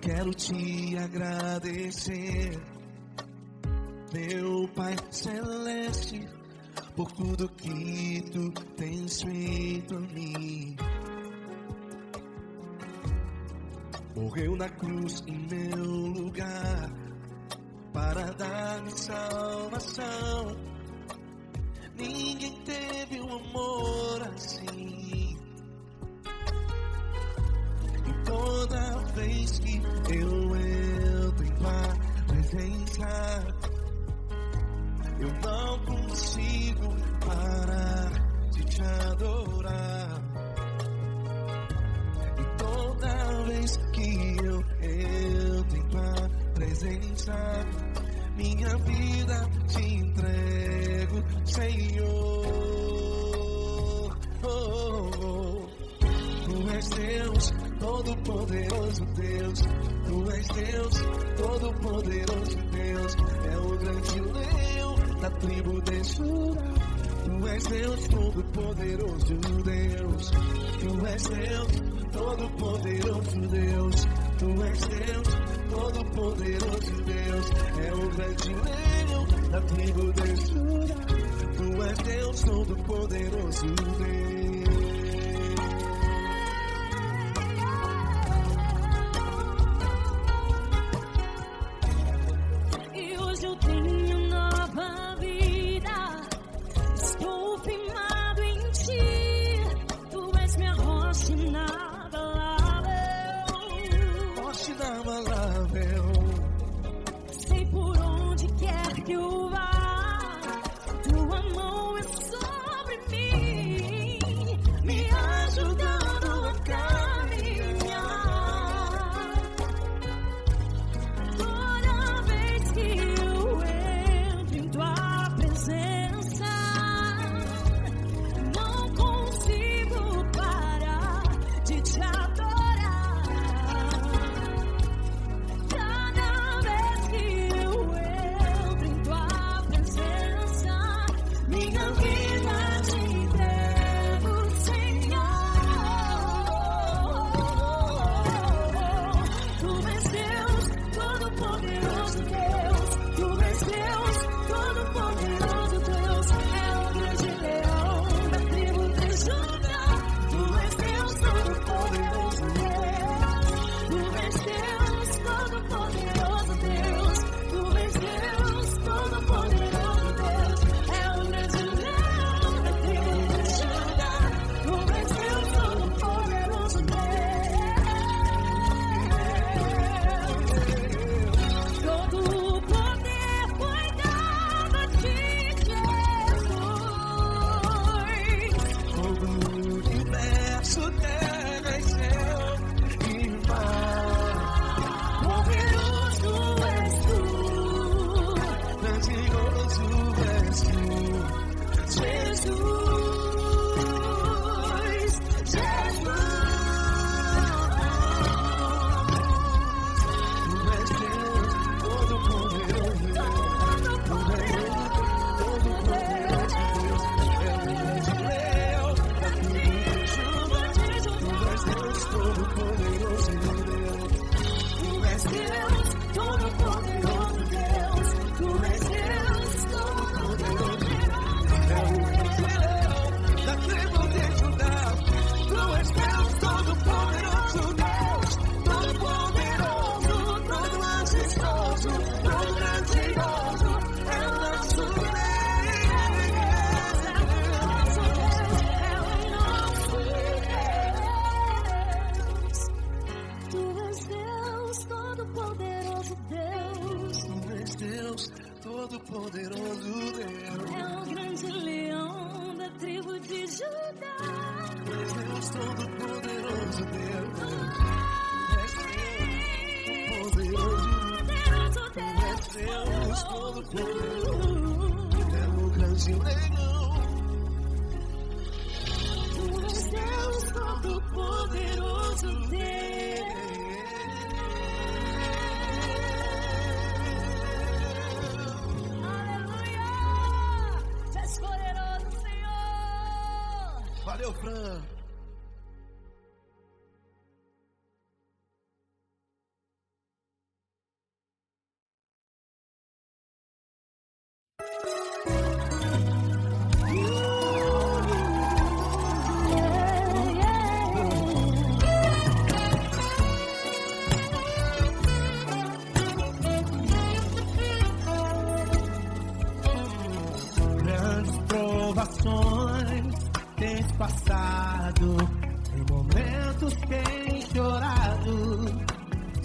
quero te agradecer, meu Pai Celeste, por tudo que tu tens feito a mim. Morreu na cruz em meu lugar para dar-me salvação. Ninguém teve um amor assim. E toda vez que eu entro em tua presença, eu não consigo parar de te adorar. E toda vez que eu entro em tua presença, minha vida te entrego, Senhor. Tu és Deus, todo-poderoso Deus. Tu és Deus, todo-poderoso Deus. É o grande leão da tribo de Judá. Tu és Deus, todo-poderoso Deus. Tu és Deus, todo-poderoso Deus. Tu és Deus, todo-poderoso Deus. É o grande leão da tribo de Judá. Tu és Deus, todo-poderoso Deus. E hoje eu tenho nova vida. Estou firmado em ti. Tu és minha rocha inabalável. Rocha inabalável. Sei por onde quer que eu vá, tua mão é sobre mim, me ajudando a caminhar. Toda vez que eu entro em tua presença, não consigo parar de te adorar. Cada vez que eu entro em tua presença, minha vida te entrego, Senhor. Tu és Deus, todo-poderoso Deus. Tu és Deus, todo-poderoso Deus. É o grande leão da tribo de Judá. Tu és Deus, todo-poderoso Deus. Tu és Deus, todo-poderoso Deus. Tu és Deus, todo-poderoso Deus. É o grande leão da tribo de Judá. Tu és Deus, todo-poderoso Deus. Todo o poder foi dado a ti, Jesus. Todo o universo, terra e céu e mar. Poderoso és tu, Grandioso és tu, Jesus. tu és Deus, todo-poderoso Deus. Todo-poderoso Deus, é o grande leão da tribo de Judá. Tu és Deus, todo-poderoso Deus. Tu és Deus, todo-poderoso Deus. Tu és Deus, todo-poderoso É o grande leão da tribo de Judá. Tu és Deus, todo-poderoso Deus. Todo-poderoso, todo majestoso, todo grandioso. É o nosso Deus. Tu és Deus, todo-poderoso Deus. Tu és Deus, todo-poderoso Deus. É o grande leão da tribo de Judá. Tu és Deus, todo-poderoso Deus. Tu és Deus, Poderoso tu és Deus, todo-poderoso. Deus. É o grande leão. Tu és Deus, todo-poderoso Deus. Aleluia! Tu és poderoso, Senhor. Valeu, Fran. passado, em momentos tem chorado,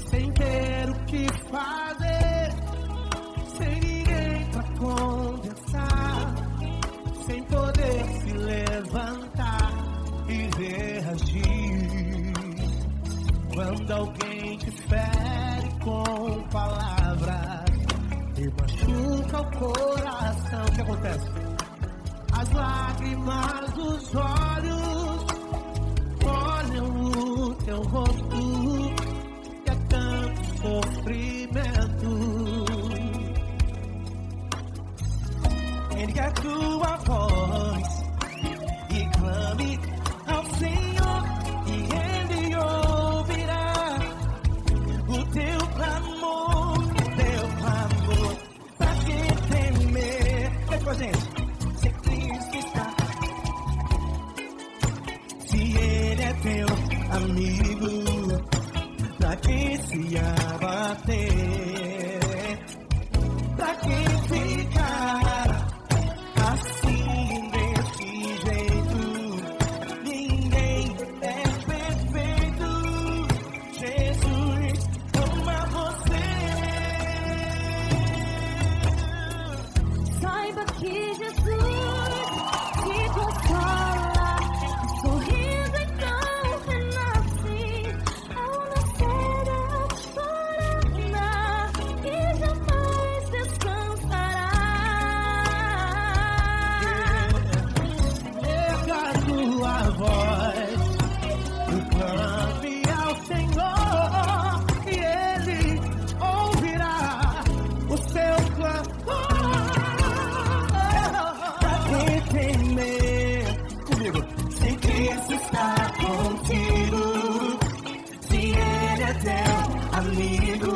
sem ter o que fazer, sem ninguém pra conversar, sem poder se levantar e reagir. Quando alguém te fere com palavras e machuca o coração, o que acontece? As lágrimas dos olhos olham o teu rosto, e é tanto sofrimento. Ergue a tua voz e clame ao Senhor, e Ele ouvirá o teu clamor, pra que temer? Vem com a gente. Se Cristo está, se Ele é teu amigo, pra que se abater? Pra que ficar assim desse jeito? Ninguém é perfeito. Jesus ama você. Saiba que Jesus te consola, sorrindo então renasce, ao nascer chorará e jamais descansará. Erga a tua voz e clame ao Senhor, e Ele ouvirá o seu clamor. Pra que temer? Comigo. Se Cristo está contigo, se Ele é teu amigo,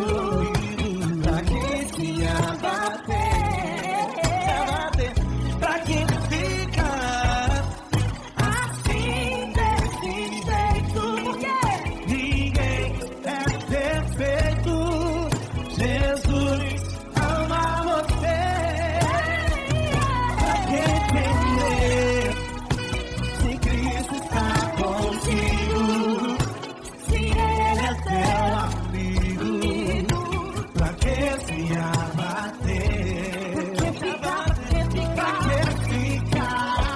pra que se abater? Pra que ficar assim desse jeito? Ninguém é perfeito. Jesus ama você. Pra que temer? Se Cristo está contigo, se Ele é teu amigo, pra que se abater? Pra que ficar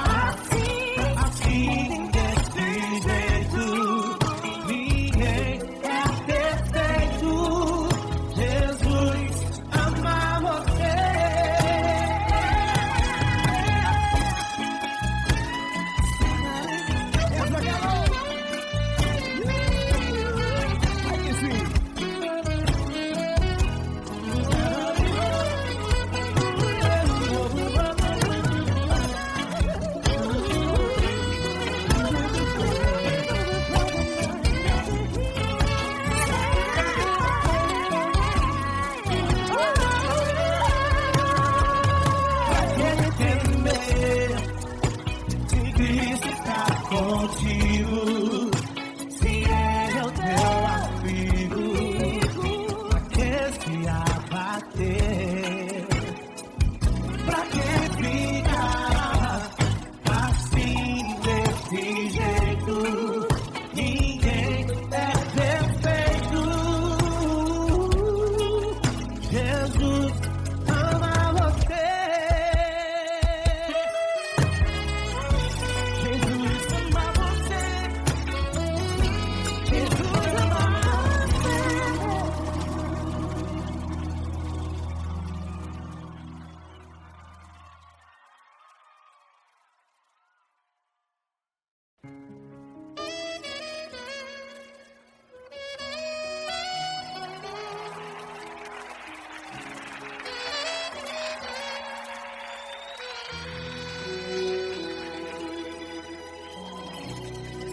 assim desse jeito? Ninguém é perfeito. Jesus ama você. Ai que sim. Se Cristo está contigo, se Ele é o teu amigo, pra que se abater? Pra que ficar assim desse jeito? Ninguém é perfeito. Jesus ama você. Jesus ama você. Jesus ama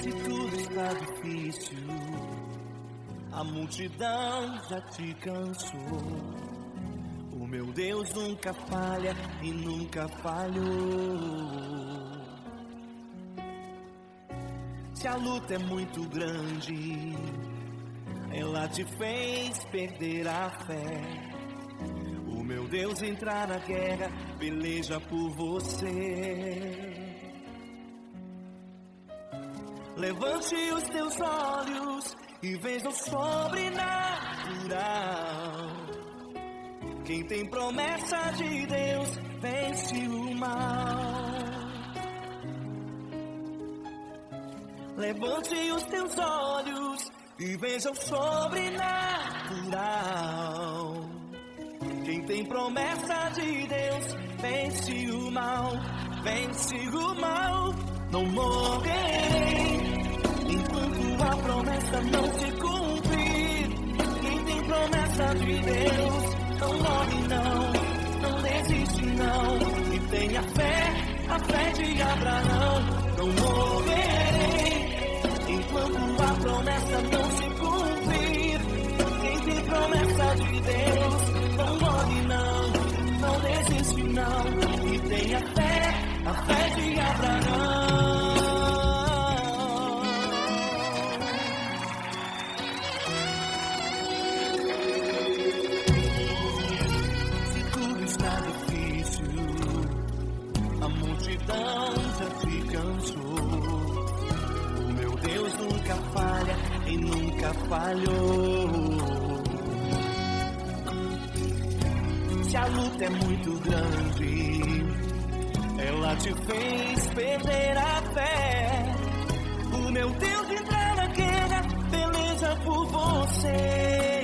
Se tudo está difícil, a multidão já te cansou. O meu Deus nunca falha e nunca falhou. Se a luta é muito grande, ela te fez perder a fé. O meu Deus entrar na guerra, peleja por você. Levante os teus olhos e veja o sobrenatural. Quem tem promessa de Deus vence o mal. Levante os teus olhos e veja o sobrenatural. Quem tem promessa de Deus vence o mal, vence o mal. Não morrerei enquanto a promessa não se cumprir. Quem tem promessa de Deus não morre não desiste não. E tenha fé, a fé de Abraão. Não morrerei enquanto a promessa não se cumprir. Quem tem promessa de Deus não morre não desiste não. E tenha fé, a fé de Abraão. Se tudo está difícil, a multidão já te cansou. O meu Deus nunca falha e nunca falhou. Se a luta é muito grande, ela te fez perder a fé. O meu Deus entra na guerra, peleja por você.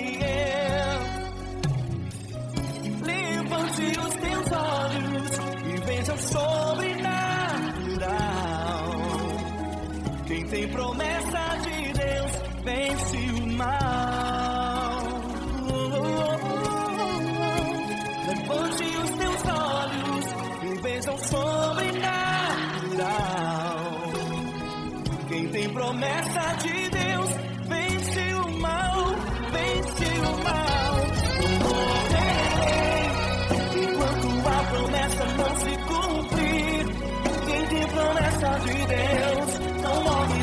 Levante os teus olhos e veja o sobrenatural. Quem tem promessa de Deus vence o mal. Levante os teus olhos e veja o sobrenatural. Quem tem promessa de Deus vence o mal, vence o mal. Não morrerei enquanto a promessa não se cumprir. Quem tem promessa de Deus não morre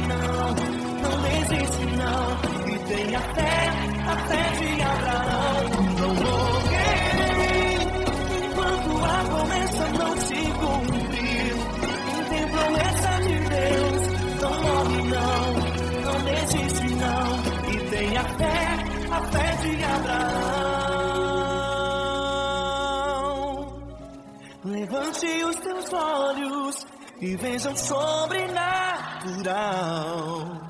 não desiste não. E tenha fé, a fé de Abraão. Não morrerei enquanto a promessa não se cumprir. Quem tem promessa de Deus não morre não desiste não. E tenha fé, a fé de Abraão. Levante os teus olhos e veja o sobrenatural.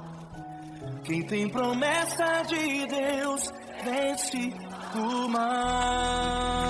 Quem tem promessa de Deus vence o mal.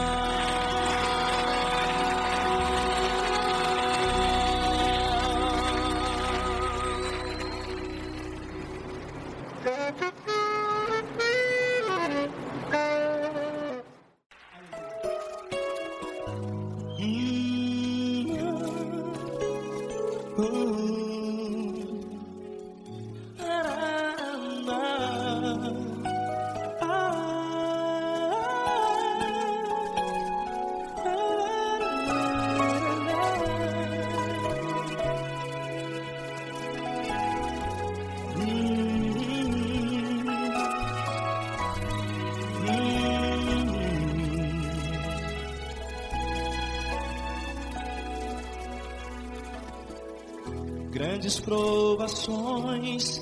Grandes provações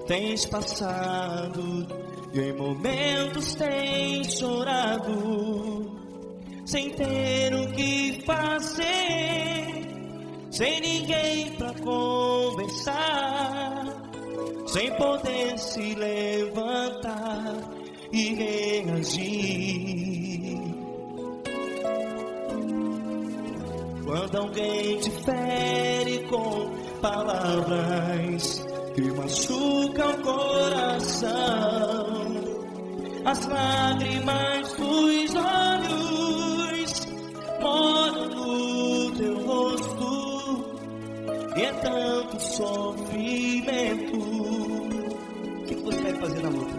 tens passado e em momentos tens chorado, sem ter o que fazer, sem ninguém pra conversar, sem poder se levantar e reagir. Quando alguém te fere com palavras que machucam o coração, as lágrimas dos olhos molham no teu rosto, e é tanto sofrimento. O que você vai fazer na luta?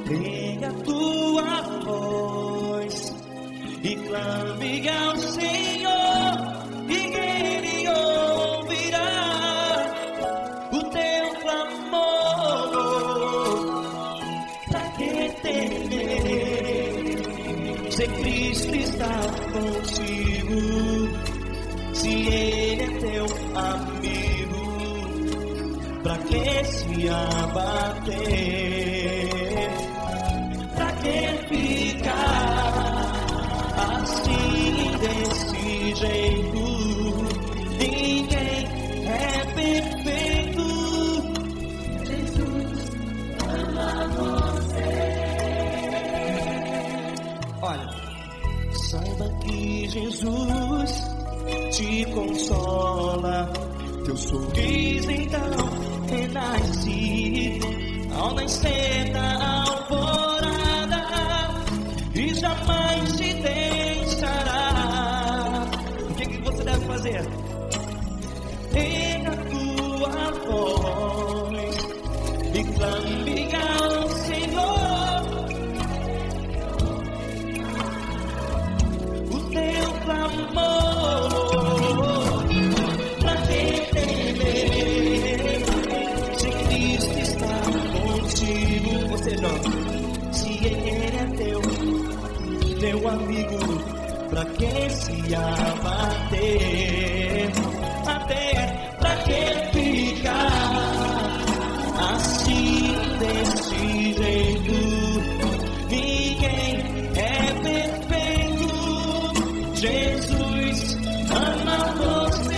Pega a tua voz e clame ao Senhor, e Ele ouvirá o teu clamor. Pra que temer, se Cristo está contigo, se Ele é teu amigo? Pra que se abater? Pra que ficar assim desse jeito? Ninguém é perfeito. Jesus ama você. Olha, saiba que Jesus te consola. Teu sorriso então renasce ao nascer da alvorada e jamais te deixará. O que você deve fazer? Erga a tua voz e clame ao Senhor. O teu clamor. Se ele é teu amigo, pra que se abater? Até pra que ficar assim desse jeito? Ninguém é perfeito. Jesus ama você.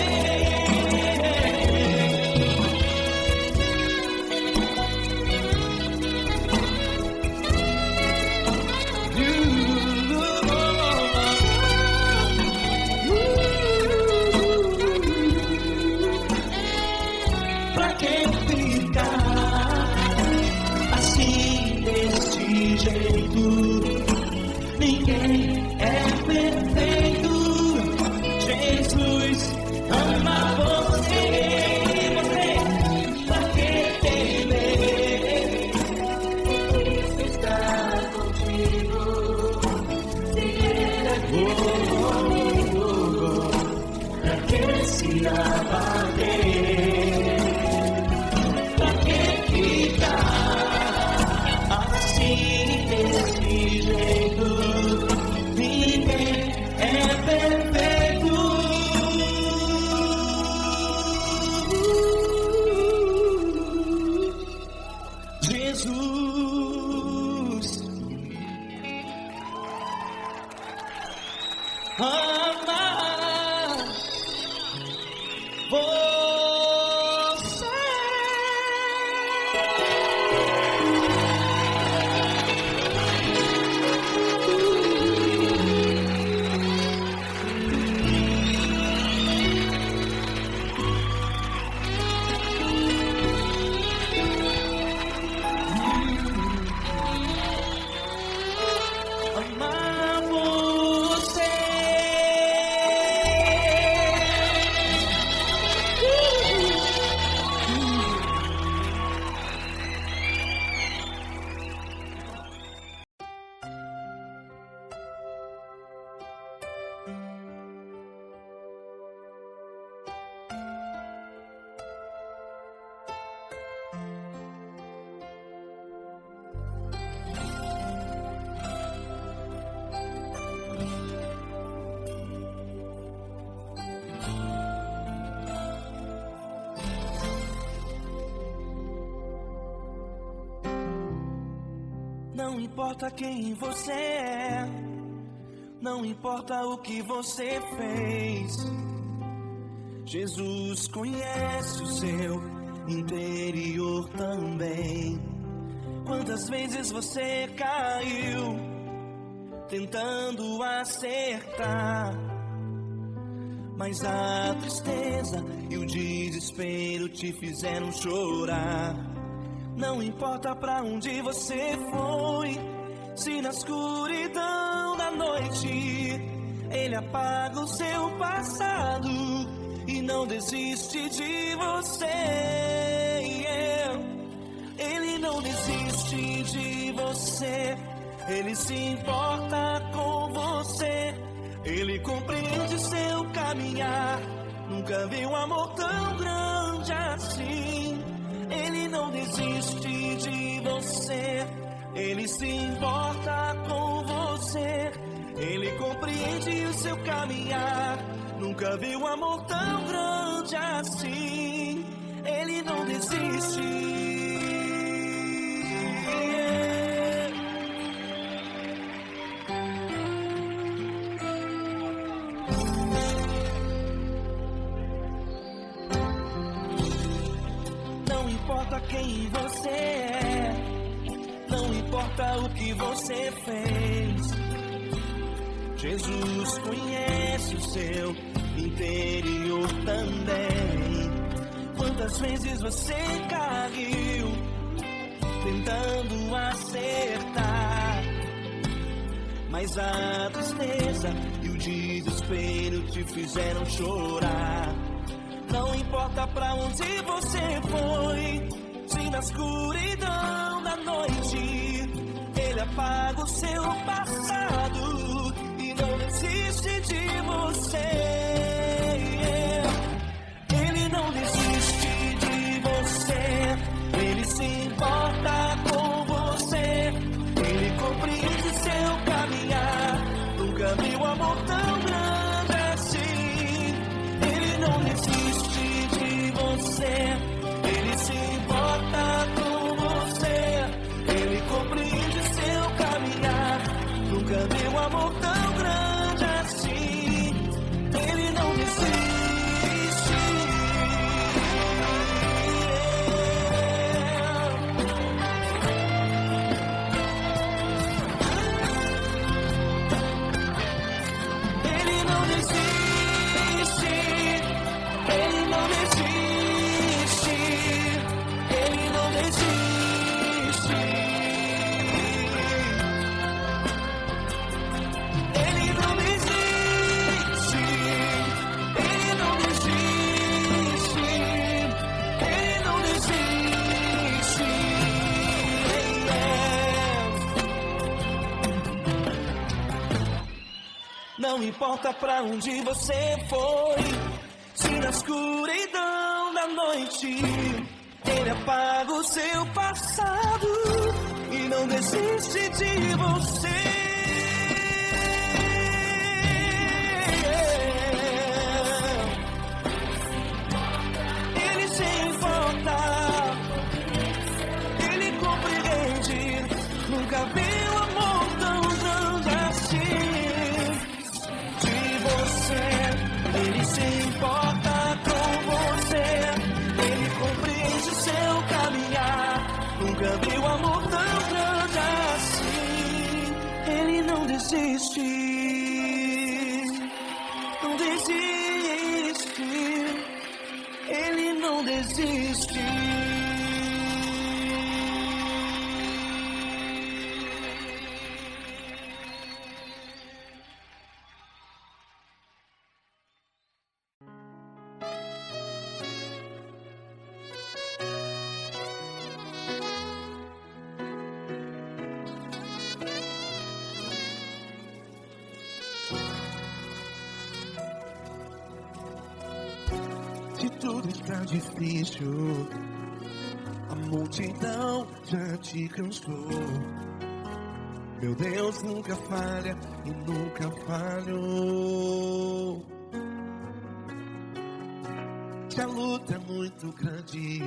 Ninguém é perfeito. Jesus ama você. Você, pra que temer? Cristo está contigo. Se Ele é comigo, pra que se abater? Pra que ficar assim desse jeito? Ninguém é perfeito. Jesus ama você. Não importa quem você é, não importa o que você fez, Jesus conhece o seu interior também. Quantas vezes você caiu tentando acertar, mas a tristeza e o desespero te fizeram chorar. Não importa pra onde você foi, se na escuridão da noite Ele apaga o seu passado e não desiste de você. Ele não desiste de você, Ele se importa com você, Ele compreende seu caminhar. Nunca vi um amor tão grande assim. Ele não desiste de você, Ele se importa com você, Ele compreende o seu caminhar. Nunca vi um amor tão grande assim. Ele não desiste. Não importa quem você é, não importa o que você fez, Jesus conhece o seu interior também. Quantas vezes você caiu tentando acertar, mas a tristeza e o desespero te fizeram chorar. Não importa pra onde você foi, se na escuridão da noite Ele apaga o seu passado e não desiste de você. Ele não desiste de você, Ele se importa com você, Ele compreende seu caminhar. Nunca viu amor tão grande assim. Ele não desiste de você, Ele se importa com você, Ele compreende seu caminhar. Nunca viu amor tão grande assim. Ele não desiste. Ele não desiste. Ele não desiste. Ele não desiste. Ele não desiste. Ele não desiste. Ele não desiste. Não importa pra onde você foi, se na escuridão da noite Ele apaga o seu passado e não desiste de você. Ele se importa, Ele compreende. Nunca viu amor tão grande assim de você. Ele se importa com você, Ele compreende seu caminhar. Nunca viu amor tão grande assim. Ele não desiste, não desiste. Ele não desiste. Se tudo está difícil, a multidão já te cansou. Meu Deus nunca falha e nunca falhou. Se a luta é muito grande,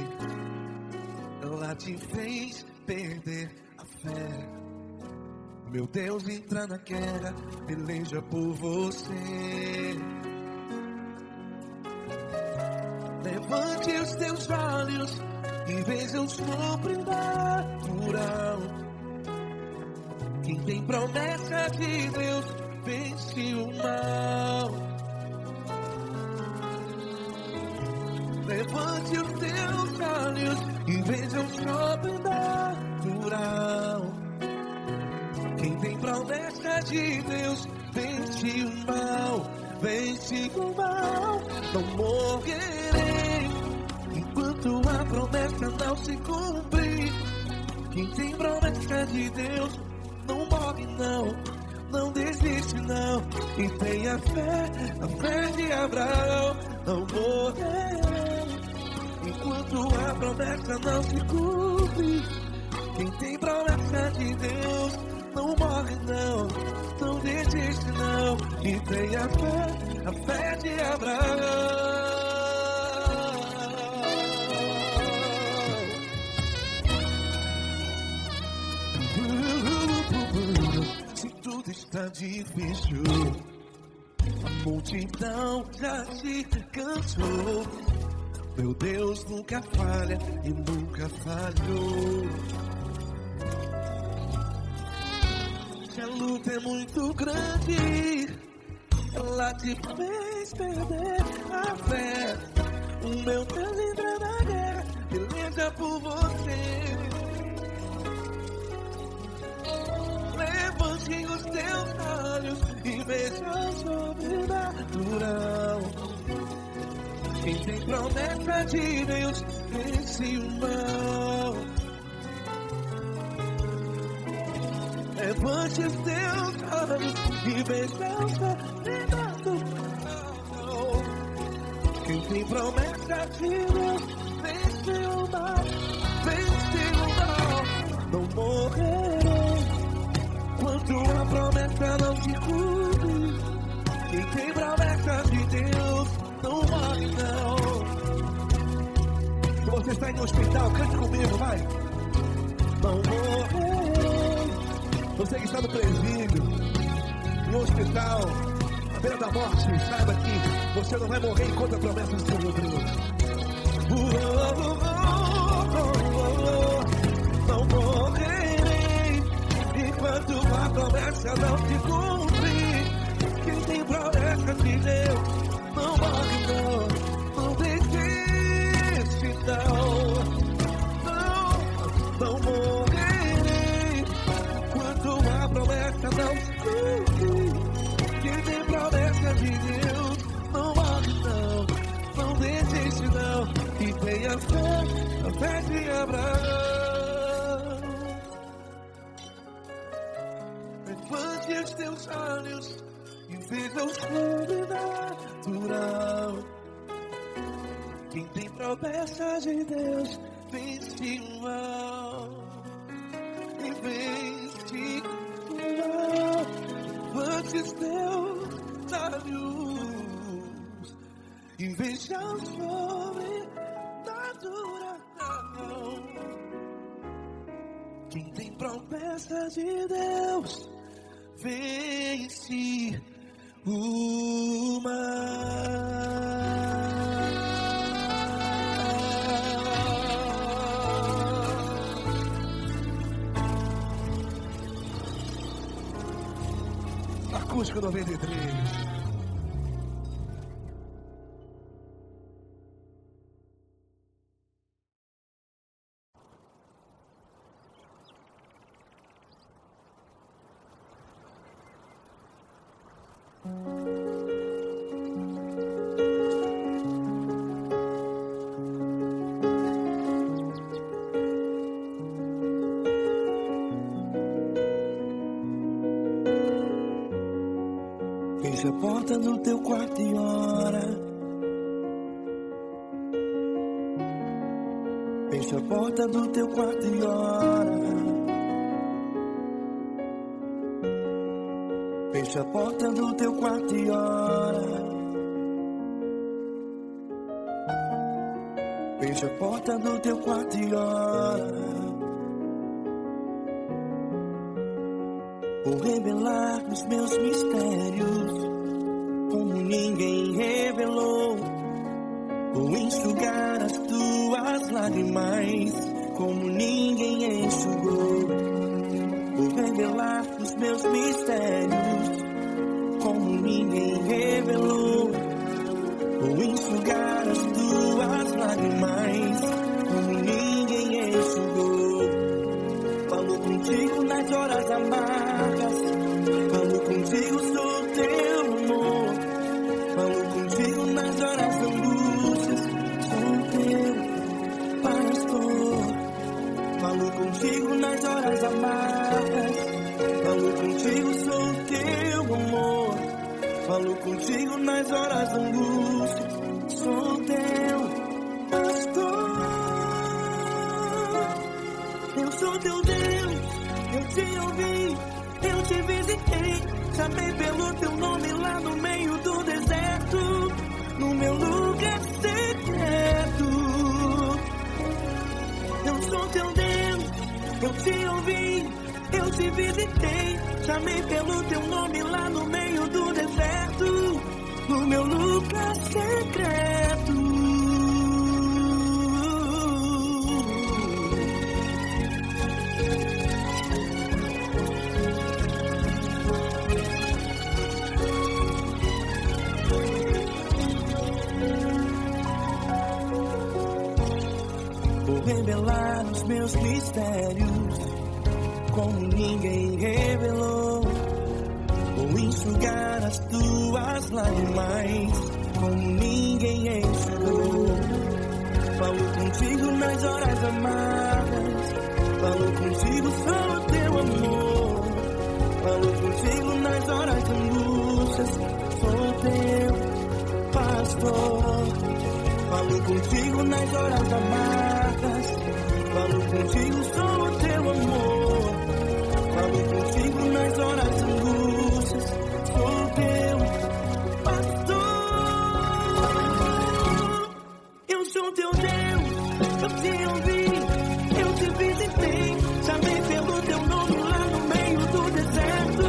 ela te fez perder a fé. Meu Deus entra na guerra, peleja por você. Levante os teus olhos e veja o sobrenatural. Quem tem promessa de Deus vence o mal. Levante os teus olhos e veja o sobrenatural. Quem tem promessa de Deus vence o mal. Vence o mal. Não morrerei enquanto a promessa não se cumprir. Quem tem promessa de Deus não morre não, não desiste não. E tenha fé, a fé de Abraão. Não morrerei enquanto a promessa não se cumpre. Quem tem promessa de Deus não morre não, não desiste não. E tenha fé, a fé de Abraão. vida está difícil, a multidão já te cansou. Meu Deus nunca falha e nunca falhou. Se a luta é muito grande, ela te fez perder a fé. O meu Deus entra na guerra, peleja por você. Levante os teus olhos e veja o sobrenatural. Quem tem promessa de Deus vence o mal. Levante os teus olhos e veja o sobrenatural. Quem tem promessa de Deus vence o mal. Vence o mal. Não morrerei quando a promessa não se cumpre. Quem tem promessa de Deus não morre não. Se você está em um hospital, cante comigo, vai. Não morrerei. Você que está no presídio, em um hospital, à beira da morte, saiba que você não vai morrer enquanto a promessa se cumprir. Não morrerei enquanto a promessa não se cumprir. Quem tem promessa de Deus não morre não, não desiste não morrerei quando a promessa não se cumprir. Quem tem promessa de Deus não morre não desiste não, e tenha fé, a fé de Abraão. Levante os teus olhos e veja o sobrenatural. Quem tem promessa de Deus vence o mal. E vence o mal. Levante os teus olhos e veja o sobrenatural. Quem tem promessa de Deus vence o mar. Acústico 93. Fecha a porta do teu quarto e ora. Fecha a porta do teu quarto e ora. Fecha a porta do teu quarto e ora. Fecha a porta do teu quarto e ora. Vou revelar os meus mistérios como ninguém revelou. Vou enxugar as tuas lágrimas como ninguém enxugou. Vou revelar os meus mistérios como ninguém revelou. Vou enxugar as tuas lágrimas como ninguém enxugou. Falo contigo nas horas amargas, falo contigo sobre teu amor. Falo contigo nas horas da angústias, sou teu pastor. Falo contigo nas horas amargas, falo contigo sou teu amor. Falo contigo nas horas da angústias, sou teu pastor. Eu sou teu Deus, eu te ouvi, eu te visitei. Chamei pelo teu nome lá no meio do deserto, no meu lugar secreto. Eu sou teu Deus, eu te ouvi, eu te visitei, chamei pelo teu nome lá no meio do deserto, no meu lugar secreto. Vou revelar os meus mistérios como ninguém revelou. Vou enxugar as tuas lágrimas como ninguém enxugou. Falo contigo nas horas amargas, falo contigo só o teu amor. Falo contigo nas horas de angústias, sou teu pastor. Falo contigo nas horas amargas, falo contigo só o teu amor. Falo contigo nas horas de angústias, sou teu pastor. Eu sou teu Deus, eu te ouvi, eu te visitei, chamei pelo teu nome lá no meio do deserto,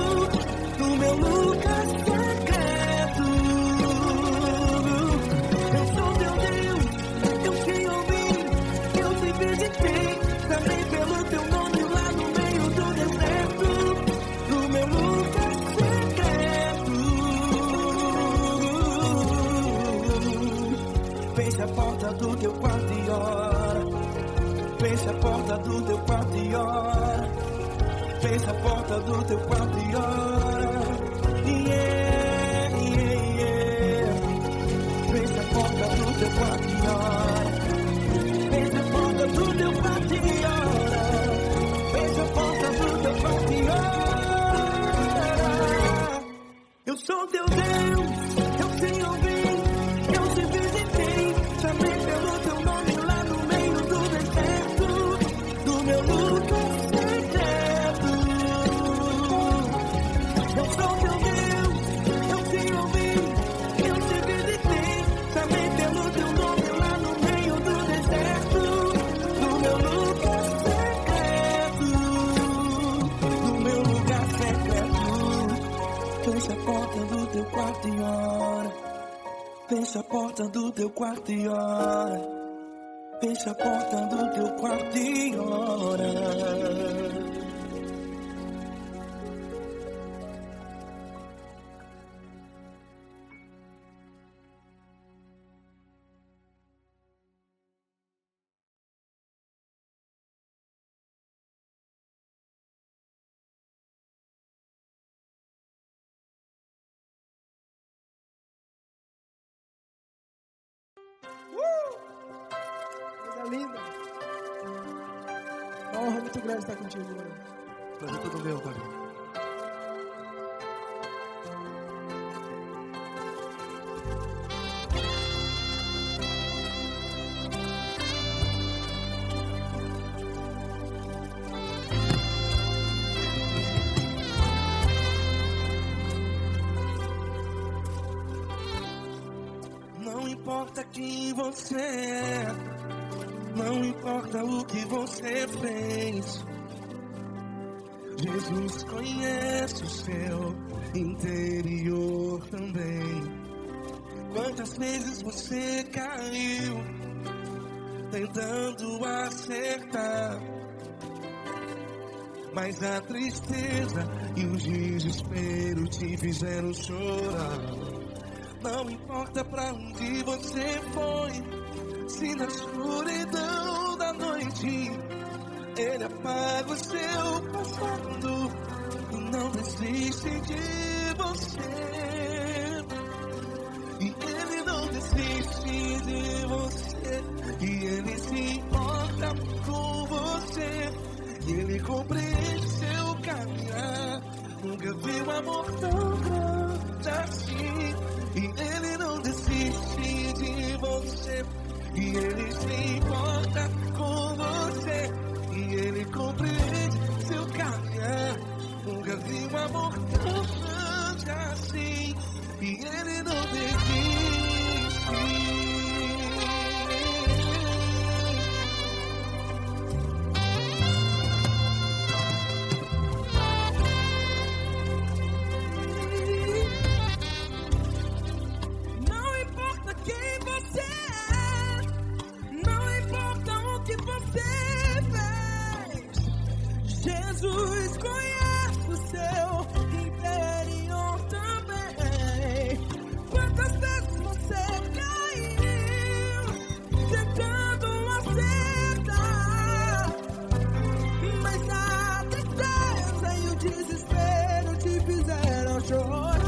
no meu lugar secreto. Eu sou teu Deus, eu te ouvi, eu te visitei, chamei pelo teu nome lá no meio do deserto, no meu lugar secreto. Feche a porta do teu quarto e ora. Feche a porta do teu quarto e ora. Feche a porta do teu quarto e ora. Yeah, yeah, yeah. Feche a porta do teu quarto e ora. Feche a porta do teu quarto e ora. Feche a porta do teu quarto e ora. Eu sou teu Deus, eu te ouvi, eu te visitei, chamei pelo teu nome lá no meio do deserto, do meu lugar secreto. Eu sou teu Deus, eu te ouvi, eu te visitei, chamei pelo teu nome lá no meio do deserto, do meu lugar secreto, do meu lugar secreto. Fecha a porta do teu quarto e ora. Fecha a porta do teu quarto e ora. Fecha a porta do teu quarto e ora. Coisa linda. Uma honra muito grande estar contigo, mano. Prazer todo meu, Davi. Não importa quem você é, não importa o que você fez, Jesus conhece o seu interior também. Quantas vezes você caiu tentando acertar, mas a tristeza e o desespero te fizeram chorar. Não importa pra onde você foi, se na escuridão da noite Ele apaga o seu passado e não desiste de você. E Ele não desiste de você, e Ele se importa com você, e Ele compreende seu caminhar. Nunca vi um amor tão grande assim. E Ele não desiste de você, e Ele se importa com você, e Ele compreende seu caminhar. Nunca vi um amor tão grande assim. E Ele não desiste. fizeram chorar.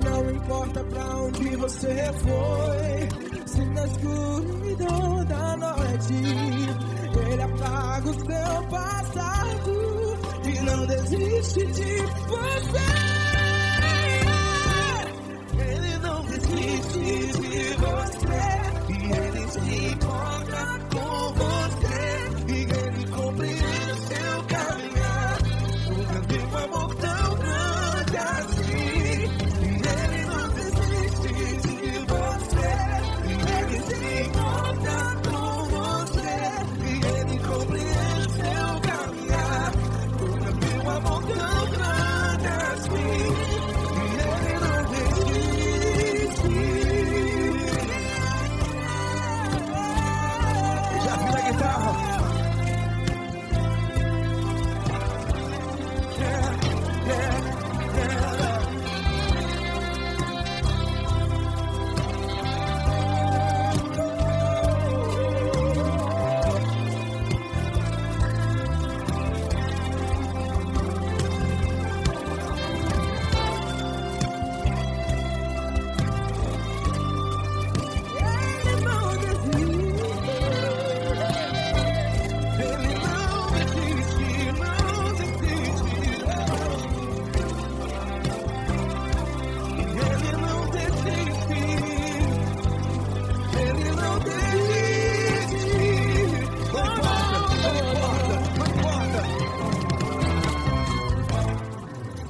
Não importa pra onde você foi, se na escuridão da noite Ele apaga o seu passado e não desiste de você. Ele não desiste de você e Ele se importa com você e Ele compreende seu caminhar. Nunca vi um amor tão grande assim. E Ele não desiste de você e Ele se importa com você e Ele compreende seu caminhar. Nunca vi um amor tão grande assim. E Ele não desiste. Já vi na guitarra.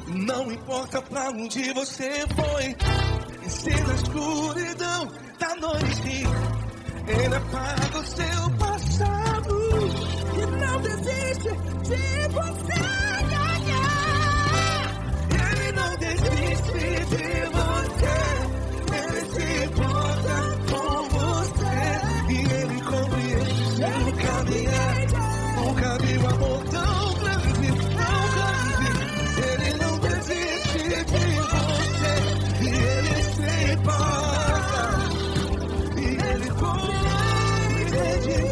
Não importa pra onde você foi, e se na escuridão da noite Ele apaga o seu passado e não desiste de você. Ele não desiste de você, Ele se importa com você e Ele compreende seu caminhar. Nunca vi um amor tão grande, tão grande. Ele não desiste de você e Ele se importa e Ele compreende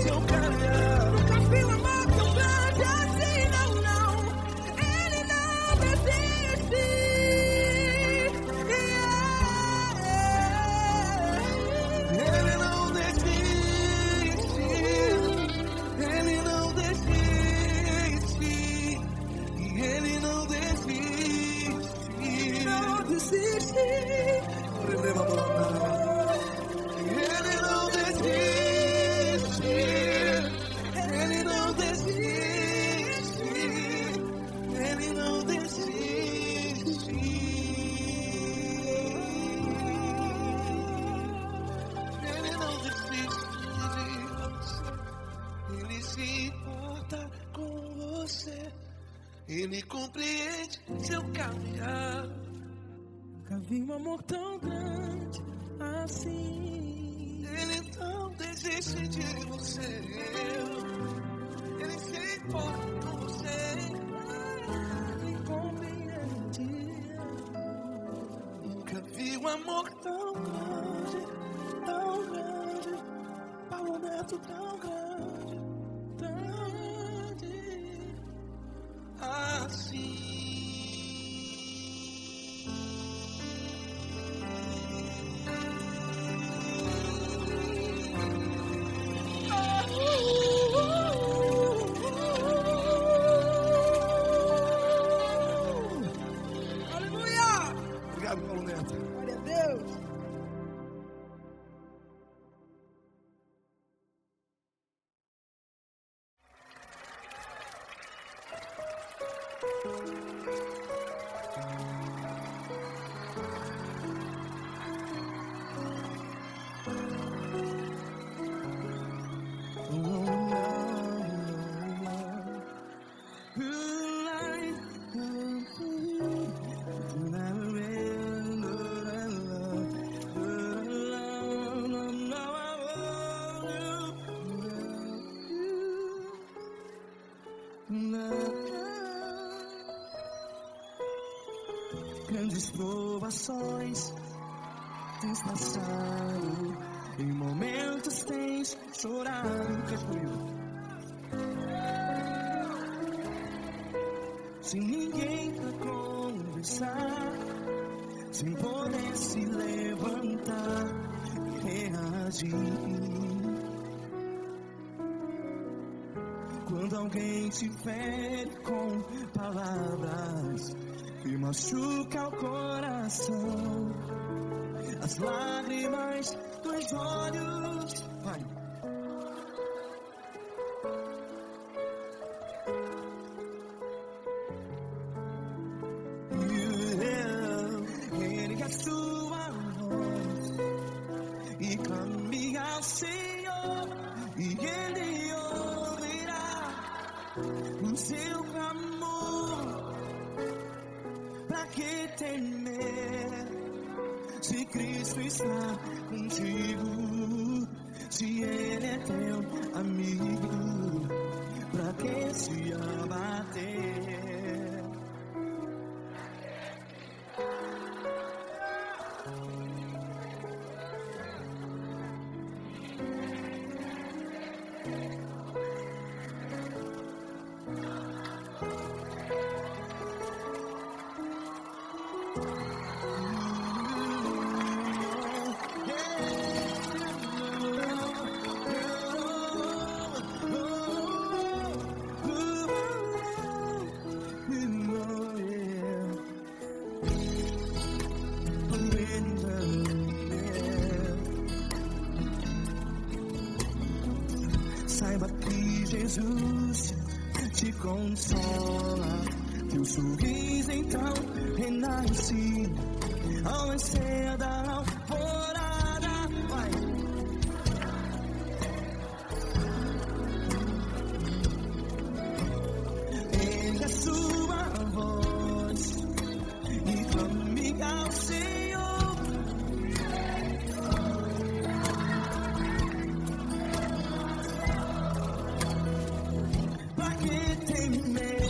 seu caminhar. Nunca vi um amor tão grande assim, não, não. Ele não desiste. Ele não desiste. Ele não desiste. E Ele não desiste. Não desiste. Ele não desiste. Ele não desiste. Ele não desiste. Ele não desiste de você. Ele se importa com você. Ele compreende seu caminhar. Nunca vi um amor tão grande assim. Ele não desiste de você. Ele se importa com você. Ele compreende. Nunca vi um amor tão grande, tão grande. Paulo Neto tão grande, tão grande assim. Aleluia! Obrigado, Paulo Neto. Glória a Deus. Grandes provações tens passado, em momentos tens chorado. Cante comigo. Se ninguém tá com força, sem poder se levantar e reagir. Quando alguém te fere com palavras e machuca o coração, as lágrimas dos olhos, vai. Ergue a sua voz e clame ao Senhor, e Ele ouvirá o seu clamor. Pra que temer, se Cristo está contigo, se Ele é teu amigo? Pra que se abater? Saiba que Jesus te consola, teu sorriso então renasce ao nascer da alvorada. Vai. Ergue a sua voz e clame ao Senhor. Pra que temer?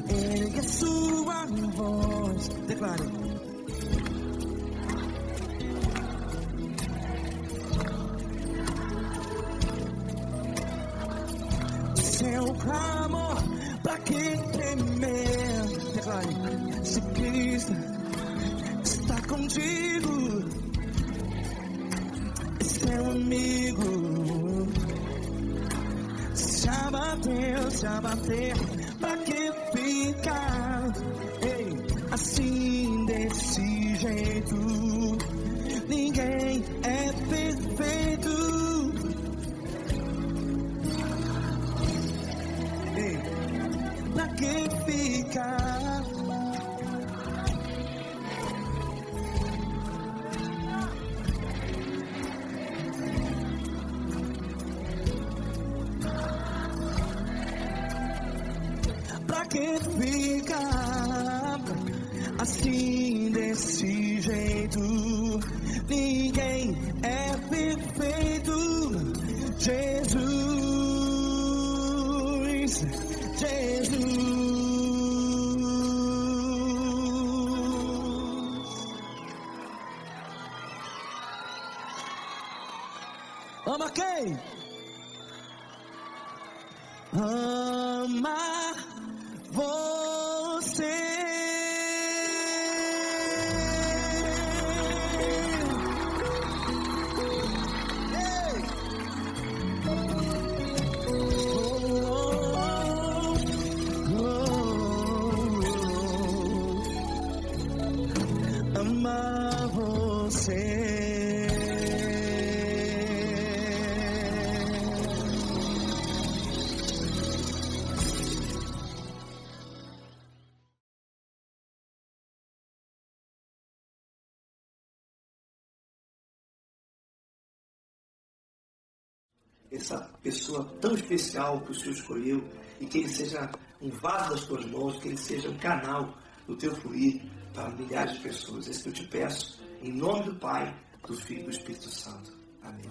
Ergue a sua voz, declare. Seu clamor, pra que temer? Declare. Se Cristo está contigo, é seu amigo. Se abater, pra que ficar? Ei, assim desse jeito, ninguém é perfeito. Ei, pra que ficar? Pra que ficar assim desse jeito? Ninguém é perfeito. Jesus, Jesus. Ama quem? Ama você. Amar você. Essa pessoa tão especial que o Senhor escolheu, e que ele seja um vaso das tuas mãos, que ele seja um canal do teu fluir para milhares de pessoas. É isso que eu te peço, em nome do Pai, do Filho e do Espírito Santo. Amém.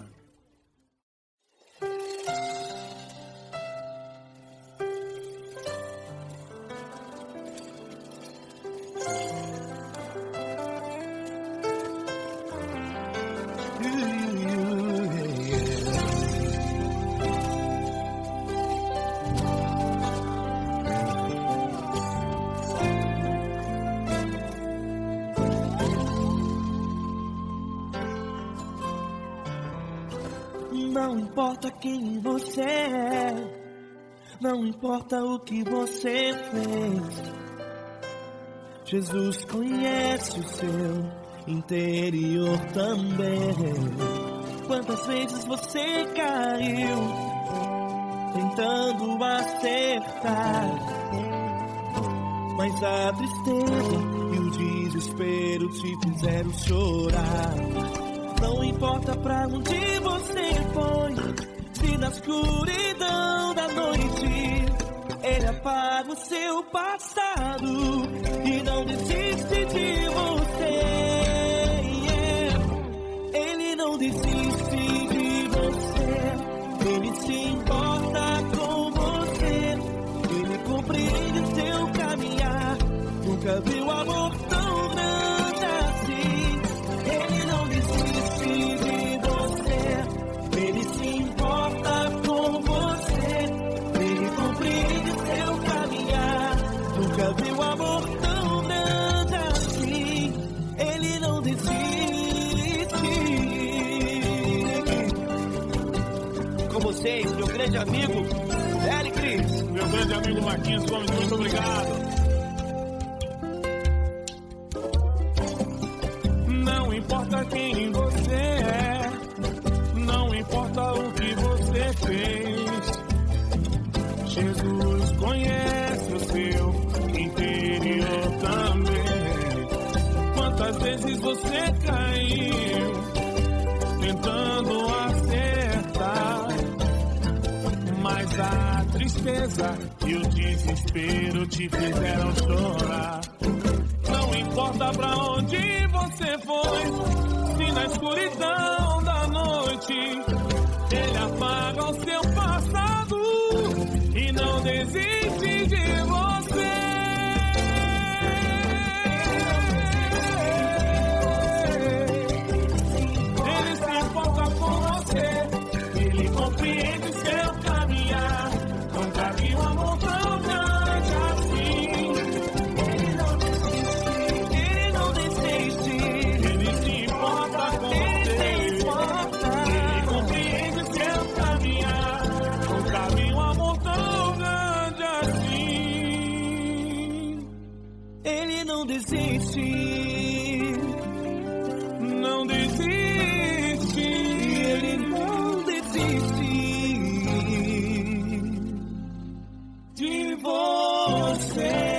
Não importa quem você é, não importa o que você fez, Jesus conhece o seu interior também. Quantas vezes você caiu, tentando acertar, mas a tristeza e o desespero te fizeram chorar. Não importa pra onde você foi, se na escuridão da noite Ele apaga o seu passado e não desiste de você. Ele não desiste de você, Ele se importa com você, Ele compreende o seu caminhar. Nunca viu amor tão grande assim. Ele não desiste de você, Ele se importa com você, Ele compreende o seu caminhar. Nunca viu amor tão grande assim. Ele não desiste. Com vocês, meu grande amigo Eli Cris. Meu grande amigo Marquinhos Gomes, muito obrigado. Não importa quem você é, não importa o que você fez, Jesus conhece o seu interior também. Quantas vezes você caiu, tentando acertar, mas a tristeza e o desespero te fizeram chorar. Não importa pra onde você foi, se na escuridão da noite Ele apaga o seu passado e não desiste de você. Ele se importa com você, Ele compreende o seu caminhar. Nunca vi um amor tão grande assim. Ele não desiste, Ele se importa com você, Ele compreende o seu caminhar. Nunca vi um amor tão grande assim. Ele não desiste, Não desiste, Ele não desiste de você.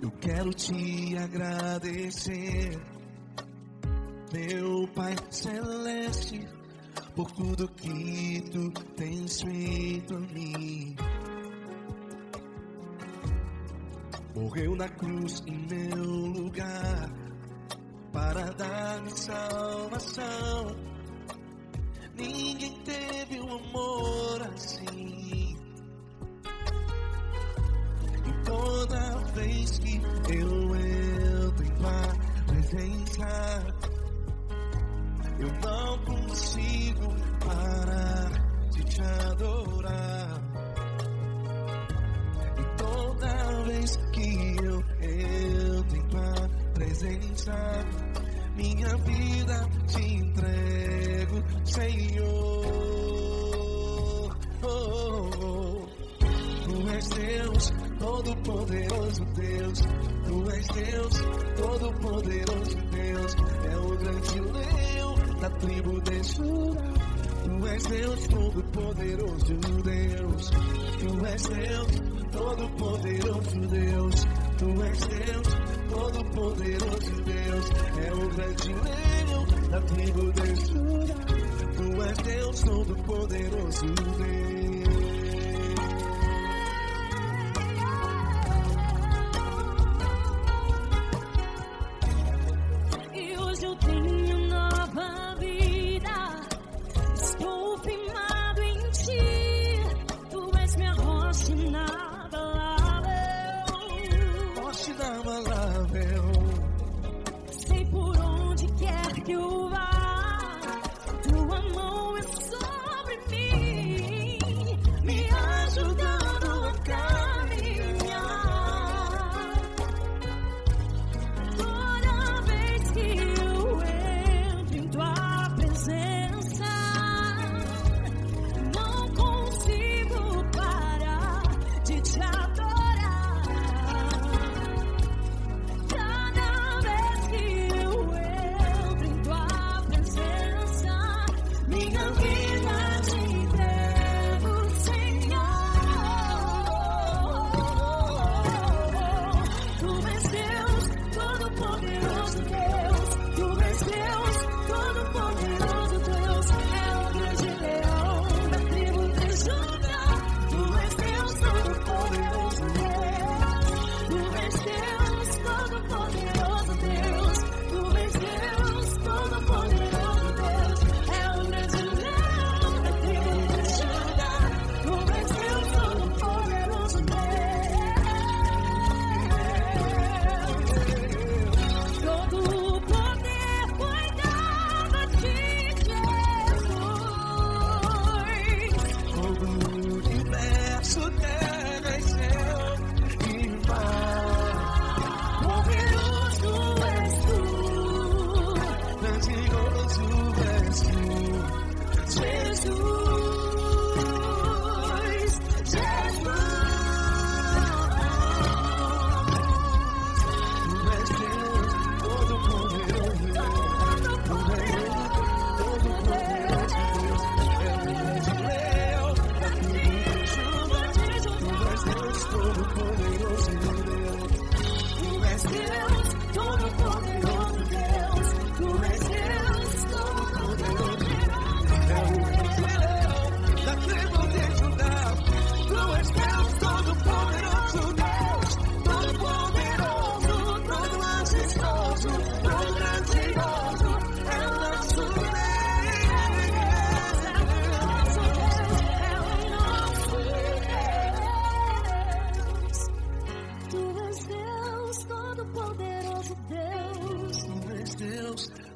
Eu quero te agradecer, meu Pai Celeste, por tudo que tu tens feito a mim. Morreu na cruz em meu lugar para dar-me salvação. Ninguém teve um amor assim. E toda vez que eu entro em tua presença, eu não consigo parar de te adorar. E toda vez que eu entro em tua presença, minha vida te entrego, Senhor. Tu és Deus, todo-poderoso Deus. Tu és Deus, todo-poderoso Deus. É o grande leão da tribo de Judá. Tu és Deus, todo-poderoso Deus. Tu és Deus, todo-poderoso Deus. Tu és Deus, todo-poderoso Deus. É o grande leão da tribo de Judá. Tu és Deus, todo-poderoso Deus.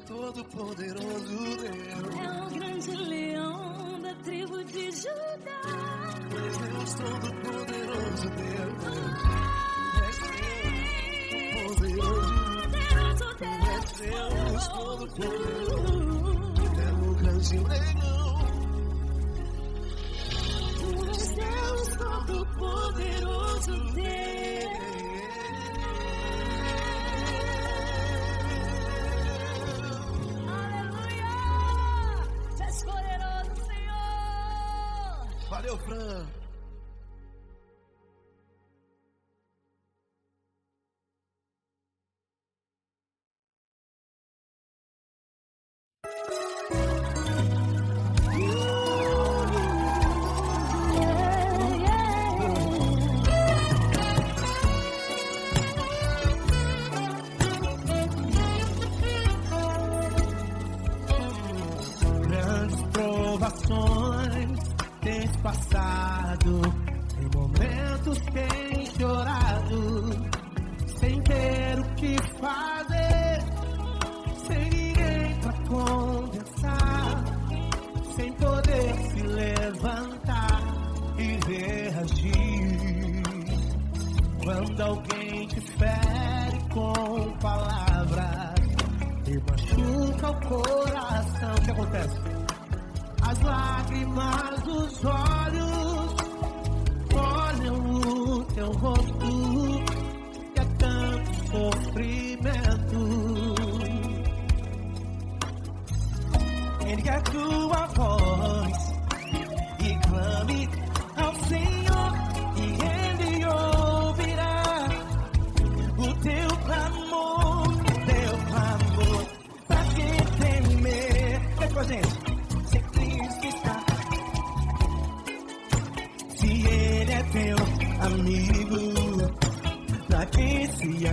Todo-poderoso Deus. É o grande leão da tribo de Judá. Deus, todo-poderoso Deus. Deus, todo-poderoso. É o grande leão. Tu és Deus, todo-poderoso Deus. Valeu, Fran. chorado, sem ter o que fazer, sem ninguém pra conversar, sem poder se levantar e reagir. Quando alguém te fere com palavras e machuca o coração, o que acontece? As lágrimas dos olhos olham o teu rosto, e é tanto sofrimento. Ergue a tua voz e clame ao Senhor, e Ele ouvirá o teu clamor, pra que temer? Vem com a gente. Se Cristo está, se Ele é teu amigo, pra que se